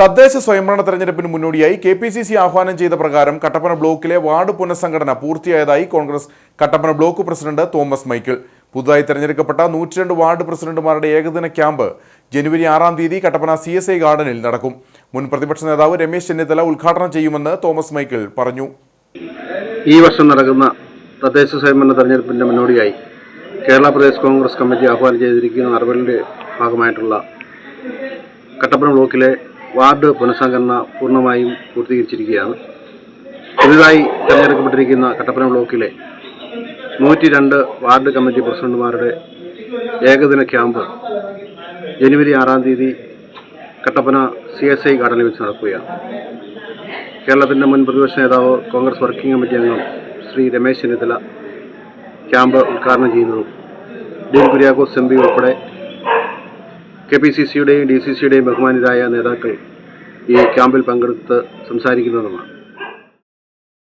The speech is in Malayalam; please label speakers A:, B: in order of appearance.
A: തദ്ദേശ സ്വയംഭരണ തെരഞ്ഞെടുപ്പിന് മുന്നോടിയായി കെപിസിസി ആഹ്വാനം ചെയ്ത പ്രകാരം കട്ടപ്പന ബ്ലോക്കിലെ വാർഡ് പുനഃസംഘടന പൂർത്തിയായതായി Congress Kattappana block president Thomas Michael. പുതുതായി തെരഞ്ഞെടുക്കപ്പെട്ട 102 വാർഡ് പ്രസിഡന്റുമാരുടെ ഏകദിന ക്യാമ്പ് ജനുവരി 6-ാം തീയതി കട്ടപ്പന CSI ഗാർഡനിൽ നടക്കും. മുൻ പ്രതിപക്ഷ നേതാവ് രമേശ് ചെന്നിത്തല ഉദ്ഘാടനം ചെയ്യുമെന്ന് തോമസ് മൈക്കിൾ പറഞ്ഞു.
B: ഈ വർഷം നടക്കുന്ന തദ്ദേശ സ്വയംഭരണ തെരഞ്ഞെടുപ്പിന്റെ മുന്നോടിയായി കേരള പ്രദേശ് കോൺഗ്രസ് കമ്മിറ്റി ആഹ്വാനം ചെയ്തിരിക്കുന്ന നടപടിയുടെ ഭാഗമായിട്ടുള്ള കട്ടപ്പന ബ്ലോക്കിലെ വാർഡ് പുനഃസംഘടന പൂർണ്ണമായും പൂർത്തീകരിച്ചിരിക്കുകയാണ്. പുതുതായി തിരഞ്ഞെടുക്കപ്പെട്ടിരിക്കുന്ന കട്ടപ്പന ബ്ലോക്കിലെ 102 വാർഡ് കമ്മിറ്റി പ്രസിഡന്റുമാരുടെ ഏകദിന ക്യാമ്പ് ജനുവരി 6-ാം തീയതി കട്ടപ്പന CSI ഗാർഡനിൽ വെച്ച് നടക്കുകയാണ്. കേരളത്തിൻ്റെ മുൻ പ്രതിപക്ഷ നേതാവ് കോൺഗ്രസ് വർക്കിംഗ് കമ്മിറ്റി അംഗം ശ്രീ രമേശ് ചെന്നിത്തല ക്യാമ്പ് ഉദ്ഘാടനം ചെയ്യുന്നതും ഡീൻ കുര്യാക്കോസ് MP ഉൾപ്പെടെ KPCCയുടെയും DCCയുടെയും ബഹുമാനിതരായ നേതാക്കൾ ഈ ക്യാമ്പിൽ പങ്കെടുത്ത് സംസാരിക്കുന്നതുമാണ്.